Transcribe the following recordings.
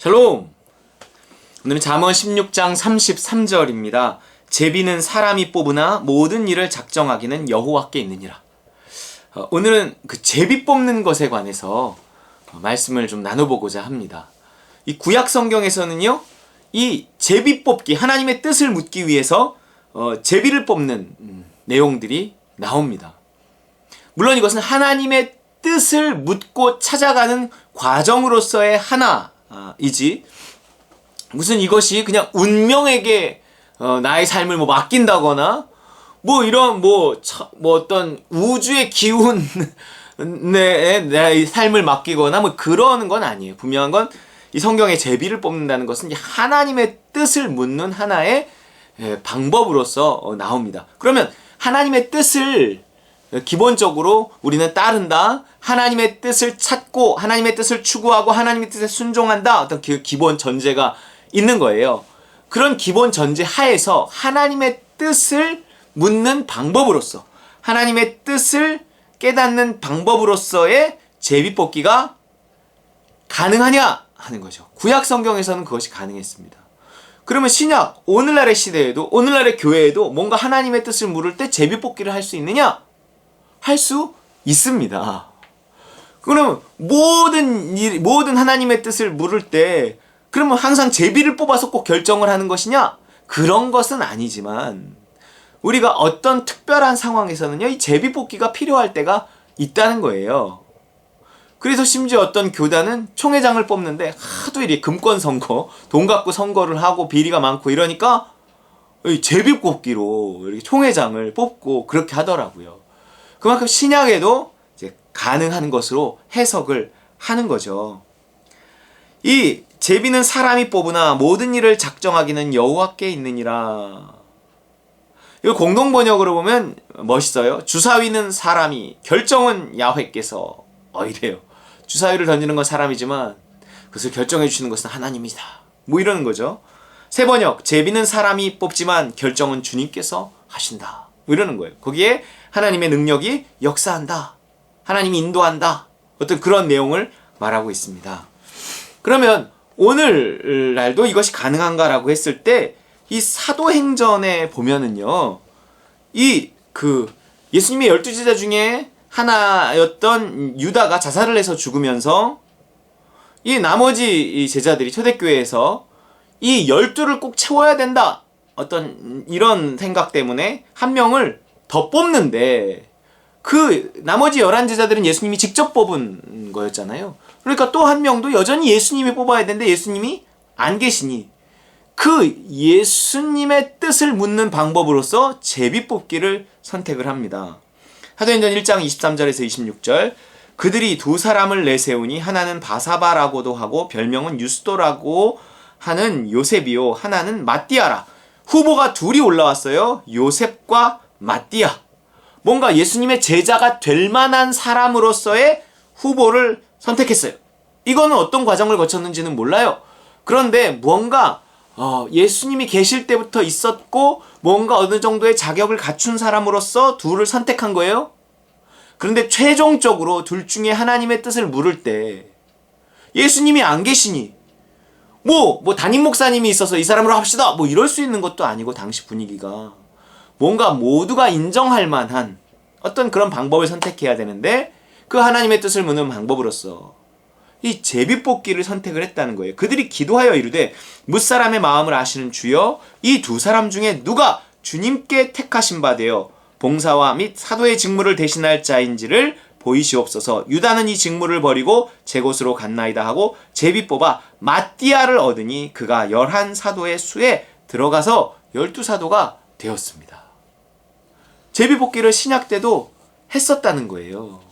샬롬! 오늘은 잠언 16장 33절입니다. 제비는 사람이 뽑으나 모든 일을 작정하기는 여호와께 있느니라. 오늘은 그 제비 뽑는 것에 관해서 말씀을 좀 나눠보고자 합니다. 이 구약 성경에서는요, 이 제비 뽑기, 하나님의 뜻을 묻기 위해서 제비를 뽑는 내용들이 나옵니다. 물론 이것은 하나님의 뜻을 묻고 찾아가는 과정으로서의 하나이지, 무슨 이것이 그냥 운명에게 나의 삶을 맡긴다거나 이런 어떤 우주의 기운에 내 삶을 맡기거나 그러는 건 아니에요. 분명한 건 이 성경에 제비를 뽑는다는 것은 하나님의 뜻을 묻는 하나의 방법으로서 나옵니다. 그러면 하나님의 뜻을 기본적으로 우리는 따른다, 하나님의 뜻을 찾고 하나님의 뜻을 추구하고 하나님의 뜻에 순종한다, 어떤 기본 전제가 있는 거예요. 그런 기본 전제 하에서 하나님의 뜻을 묻는 방법으로서, 하나님의 뜻을 깨닫는 방법으로서의 제비 뽑기가 가능하냐 하는 거죠. 구약 성경에서는 그것이 가능했습니다. 그러면 신약, 오늘날의 시대에도, 오늘날의 교회에도 뭔가 하나님의 뜻을 물을 때 제비 뽑기를 할 수 있느냐? 할 수 있습니다. 그러면 모든 하나님의 뜻을 물을 때 그러면 항상 제비를 뽑아서 꼭 결정을 하는 것이냐? 그런 것은 아니지만 우리가 어떤 특별한 상황에서는요, 이 제비 뽑기가 필요할 때가 있다는 거예요. 그래서 심지어 어떤 교단은 총회장을 뽑는데 하도 이렇게 금권 선거, 돈 갖고 선거를 하고 비리가 많고 이러니까 제비 뽑기로 이렇게 총회장을 뽑고 그렇게 하더라고요. 그만큼 신약에도 이제 가능한 것으로 해석을 하는 거죠. 이 제비는 사람이 뽑으나 모든 일을 작정하기는 여호와께 있느니라. 이거 공동 번역으로 보면 멋있어요. 주사위는 사람이, 결정은 야훼께서. 이래요. 주사위를 던지는 건 사람이지만 그것을 결정해 주시는 것은 하나님이다. 이러는 거죠. 새 번역, 제비는 사람이 뽑지만 결정은 주님께서 하신다. 이러는 거예요. 거기에 하나님의 능력이 역사한다, 하나님이 인도한다, 어떤 그런 내용을 말하고 있습니다. 그러면 오늘날도 이것이 가능한가라고 했을 때 이 사도행전에 보면은요, 예수님의 12제자 중에 하나였던 유다가 자살을 해서 죽으면서 이 나머지 제자들이 초대교회에서 이 12를 꼭 채워야 된다, 어떤 이런 생각 때문에 한 명을 더 뽑는데 그 나머지 11제자들은 예수님이 직접 뽑은 거였잖아요. 그러니까 또 한 명도 여전히 예수님이 뽑아야 되는데 예수님이 안 계시니 그 예수님의 뜻을 묻는 방법으로서 제비 뽑기를 선택을 합니다. 사도행전 1장 23절에서 26절, 그들이 두 사람을 내세우니 하나는 바사바라고도 하고 별명은 유스도라고 하는 요셉이요, 하나는 마띠아라. 후보가 둘이 올라왔어요. 요셉과 마띠아. 뭔가 예수님의 제자가 될 만한 사람으로서의 후보를 선택했어요. 이거는 어떤 과정을 거쳤는지는 몰라요. 그런데 뭔가 예수님이 계실 때부터 있었고 뭔가 어느 정도의 자격을 갖춘 사람으로서 둘을 선택한 거예요. 그런데 최종적으로 둘 중에 하나님의 뜻을 물을 때 예수님이 안 계시니 담임 목사님이 있어서 이 사람으로 합시다 이럴 수 있는 것도 아니고, 당시 분위기가 뭔가 모두가 인정할 만한 어떤 그런 방법을 선택해야 되는데 그 하나님의 뜻을 묻는 방법으로서 이 제비 뽑기를 선택을 했다는 거예요. 그들이 기도하여 이르되 뭇사람의 마음을 아시는 주여, 이 두 사람 중에 누가 주님께 택하신 바 되어 봉사와 및 사도의 직무를 대신할 자인지를 보이시옵소서. 유다는 이 직무를 버리고 제 곳으로 갔나이다 하고 제비 뽑아 마띠아를 얻으니 그가 11사도의 수에 들어가서 12사도가 되었습니다. 제비 뽑기를 신약 때도 했었다는 거예요.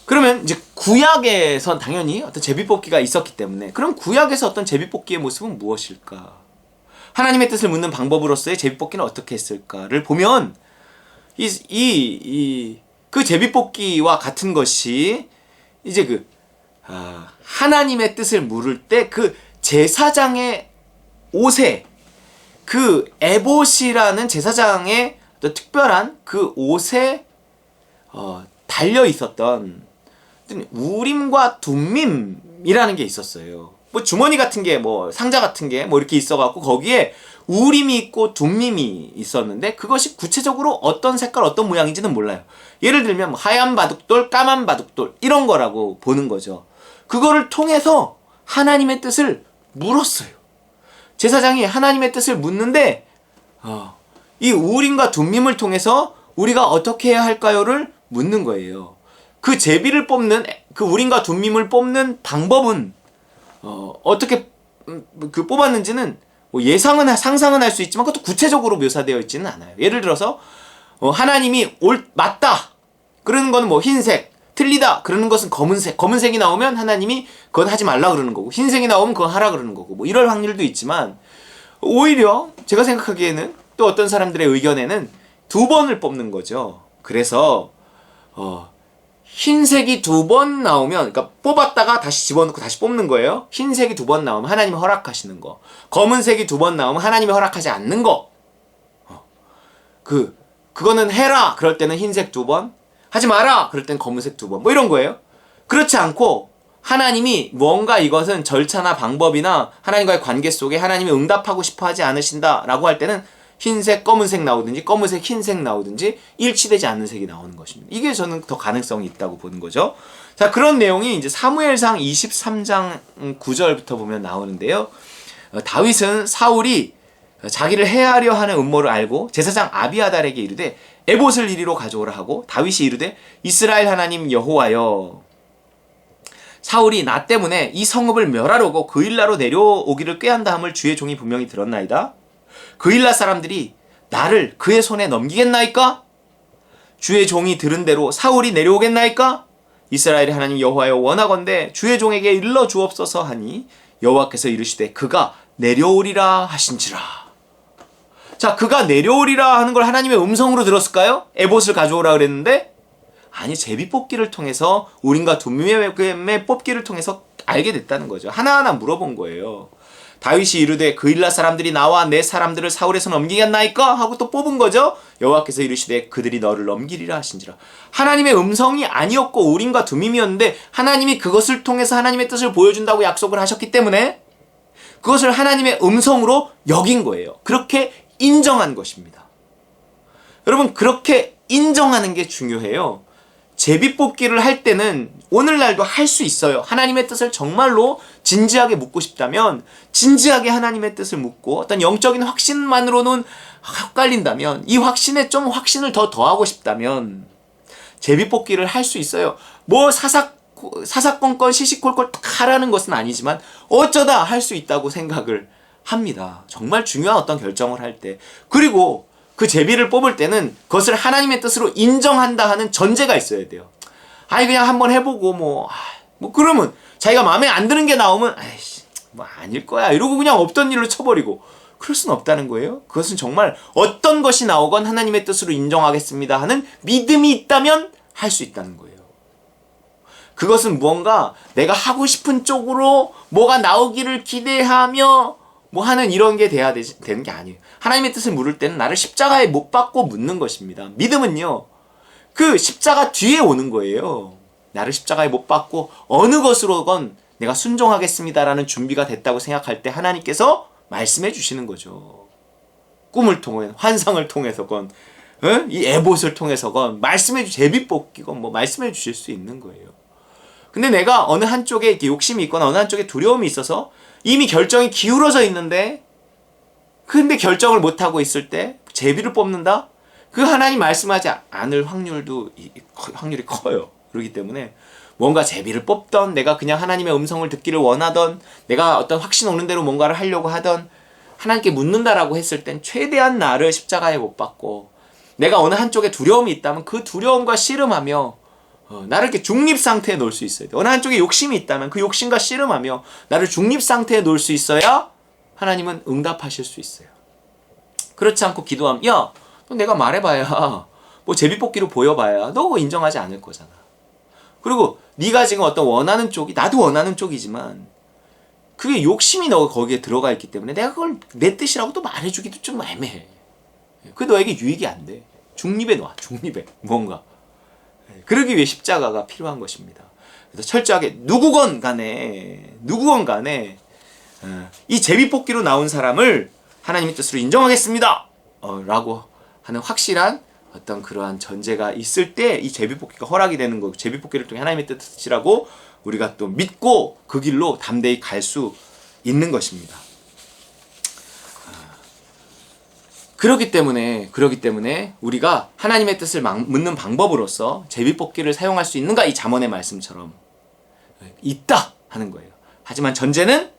그러면 이제 구약에선 당연히 어떤 제비 뽑기가 있었기 때문에, 그럼 구약에서 어떤 제비 뽑기의 모습은 무엇일까? 하나님의 뜻을 묻는 방법으로서의 제비 뽑기는 어떻게 했을까를 보면 그 제비 뽑기와 같은 것이 이제 하나님의 뜻을 물을 때 그 제사장의 옷에, 그 에봇이라는 제사장의 어떤 특별한 그 옷에 달려 있었던 우림과 둠밈이라는 게 있었어요. 뭐 주머니 같은 게 뭐 상자 같은 게 뭐 이렇게 있어갖고 거기에 우림이 있고 둠밈이 있었는데 그것이 구체적으로 어떤 색깔 어떤 모양인지는 몰라요. 예를 들면 뭐 하얀 바둑돌, 까만 바둑돌 이런 거라고 보는 거죠. 그거를 통해서 하나님의 뜻을 물었어요. 제사장이 하나님의 뜻을 묻는데 이 우림과 둠밈을 통해서 우리가 어떻게 해야 할까요를 묻는 거예요. 그 제비를 뽑는 그 우림과 둠밈을 뽑는 방법은 어떻게 뽑았는지는 뭐 상상은 할 수 있지만 그것도 구체적으로 묘사되어 있지는 않아요. 예를 들어서 하나님이 맞다 그러는 거는 뭐 흰색, 틀리다 그러는 것은 검은색이 나오면 하나님이 그건 하지 말라 그러는 거고 흰색이 나오면 그건 하라 그러는 거고 뭐 이럴 확률도 있지만 오히려 제가 생각하기에는 또 어떤 사람들의 의견에는 2번을 뽑는 거죠. 그래서 흰색이 2번 나오면, 그러니까 뽑았다가 다시 집어넣고 다시 뽑는 거예요. 흰색이 2번 나오면 하나님이 허락하시는 거. 검은색이 2번 나오면 하나님이 허락하지 않는 거. 그거는 해라. 그럴 때는 흰색 2번. 하지 마라. 그럴 때는 검은색 2번. 뭐 이런 거예요. 그렇지 않고 하나님이 뭔가 이것은 절차나 방법이나 하나님과의 관계 속에 하나님이 응답하고 싶어 하지 않으신다라고 할 때는 흰색, 검은색 나오든지 검은색, 흰색 나오든지 일치되지 않는 색이 나오는 것입니다. 이게 저는 더 가능성이 있다고 보는 거죠. 자, 그런 내용이 이제 사무엘상 23장 9절부터 보면 나오는데요. 다윗은 사울이 자기를 해하려 하는 음모를 알고 제사장 아비아달에게 이르되 에봇을 이리로 가져오라 하고 다윗이 이르되 이스라엘 하나님 여호와여 사울이 나 때문에 이 성읍을 멸하려고 그일라로 내려오기를 꾀한다 함을 주의 종이 분명히 들었나이다. 그일라 사람들이 나를 그의 손에 넘기겠나이까? 주의 종이 들은 대로 사울이 내려오겠나이까? 이스라엘의 하나님 여호와여 원하건대 주의 종에게 일러 주옵소서 하니 여호와께서 이르시되 그가 내려오리라 하신지라. 자, 그가 내려오리라 하는 걸 하나님의 음성으로 들었을까요? 에봇을 가져오라 그랬는데 아니, 제비 뽑기를 통해서 우림과 둠밈의 뽑기를 통해서 알게 됐다는 거죠. 하나하나 물어본 거예요. 다윗이 이르되 그일라 사람들이 나와 내 사람들을 사울의 손 넘기겠나이까? 하고 또 뽑은 거죠. 여호와께서 이르시되 그들이 너를 넘기리라 하신지라. 하나님의 음성이 아니었고 우림과 둠밈이었는데 하나님이 그것을 통해서 하나님의 뜻을 보여준다고 약속을 하셨기 때문에 그것을 하나님의 음성으로 여긴 거예요. 그렇게 인정한 것입니다. 여러분, 그렇게 인정하는 게 중요해요. 제비뽑기를 할 때는 오늘날도 할 수 있어요. 하나님의 뜻을 정말로 진지하게 묻고 싶다면 진지하게 하나님의 뜻을 묻고 어떤 영적인 확신만으로는 헷갈린다면 이 확신에 좀 확신을 더 더하고 싶다면 제비뽑기를 할 수 있어요. 뭐 사사건건 시시콜콜 딱 하라는 것은 아니지만 어쩌다 할 수 있다고 생각을 합니다. 정말 중요한 어떤 결정을 할 때. 그리고 그 제비를 뽑을 때는 그것을 하나님의 뜻으로 인정한다 하는 전제가 있어야 돼요. 아니 그냥 한번 해보고 뭐 그러면 자기가 마음에 안 드는 게 나오면 아이씨 뭐 아닐 거야 이러고 그냥 없던 일로 쳐버리고 그럴 수는 없다는 거예요. 그것은 정말 어떤 것이 나오건 하나님의 뜻으로 인정하겠습니다 하는 믿음이 있다면 할 수 있다는 거예요. 그것은 무언가 내가 하고 싶은 쪽으로 뭐가 나오기를 기대하며 뭐 하는 이런 게 돼야 되는 게 아니에요. 하나님의 뜻을 물을 때는 나를 십자가에 못 박고 묻는 것입니다. 믿음은요, 그 십자가 뒤에 오는 거예요. 나를 십자가에 못 박고 어느 것으로건 내가 순종하겠습니다라는 준비가 됐다고 생각할 때 하나님께서 말씀해 주시는 거죠. 꿈을 통해, 환상을 통해서건, 이 에봇을 통해서건, 제비뽑기건 뭐 말씀해 주실 수 있는 거예요. 근데 내가 어느 한쪽에 이렇게 욕심이 있거나 어느 한쪽에 두려움이 있어서 이미 결정이 기울어져 있는데 근데 결정을 못하고 있을 때 제비를 뽑는다? 그 하나님 말씀하지 않을 확률이 커요. 그렇기 때문에 뭔가 제비를 뽑던 내가 그냥 하나님의 음성을 듣기를 원하던 내가 어떤 확신 오는 대로 뭔가를 하려고 하던 하나님께 묻는다라고 했을 땐 최대한 나를 십자가에 못 박고 내가 어느 한쪽에 두려움이 있다면 그 두려움과 씨름하며 나를 이렇게 중립 상태에 놓을 수 있어야 돼. 어느 한쪽에 욕심이 있다면 그 욕심과 씨름하며 나를 중립 상태에 놓을 수 있어야 하나님은 응답하실 수 있어요. 그렇지 않고 기도하면 야, 너 내가 말해봐야 뭐 제비뽑기로 보여봐야 너 그거 인정하지 않을 거잖아. 그리고 네가 지금 어떤 원하는 쪽이 나도 원하는 쪽이지만 그게 욕심이 너 거기에 들어가 있기 때문에 내가 그걸 내 뜻이라고 또 말해주기도 좀 애매해. 그게 너에게 유익이 안 돼. 중립에 놔. 중립에 뭔가. 그러기 위해 십자가가 필요한 것입니다. 그래서 철저하게 누구건 간에 이 제비뽑기로 나온 사람을 하나님의 뜻으로 인정하겠습니다. 라고 하는 확실한 어떤 그러한 전제가 있을 때 이 제비뽑기가 허락이 되는 거고, 제비뽑기를 통해 하나님의 뜻이라고 우리가 또 믿고 그 길로 담대히 갈 수 있는 것입니다. 그렇기 때문에 우리가 하나님의 뜻을 묻는 방법으로서 제비뽑기를 사용할 수 있는가? 이 잠언의 말씀처럼 있다 하는 거예요. 하지만 전제는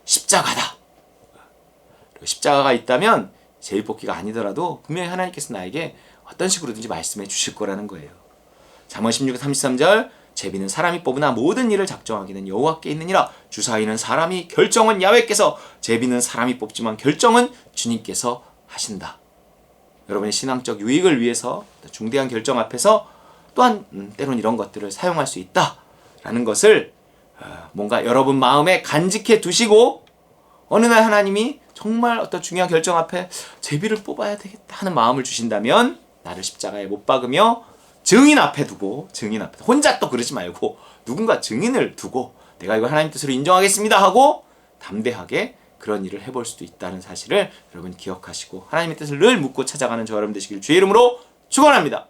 십자가다. 십자가가 있다면 제비뽑기가 아니더라도 분명히 하나님께서 나에게 어떤 식으로든지 말씀해 주실 거라는 거예요. 잠언 16장 33절, 제비는 사람이 뽑으나 모든 일을 작정하기는 여호와께 있느니라. 주사위는 사람이, 결정은 야훼께서, 제비는 사람이 뽑지만 결정은 주님께서 하신다. 여러분의 신앙적 유익을 위해서 중대한 결정 앞에서 또한 때론 이런 것들을 사용할 수 있다라는 것을 뭔가 여러분 마음에 간직해 두시고, 어느 날 하나님이 정말 어떤 중요한 결정 앞에 제비를 뽑아야 되겠다 하는 마음을 주신다면 나를 십자가에 못 박으며 증인 앞에 두고, 혼자 또 그러지 말고 누군가 증인을 두고 내가 이거 하나님 뜻으로 인정하겠습니다 하고 담대하게 그런 일을 해볼 수도 있다는 사실을 여러분 기억하시고 하나님의 뜻을 늘 묻고 찾아가는 저 여러분 되시길 주의 이름으로 축원합니다.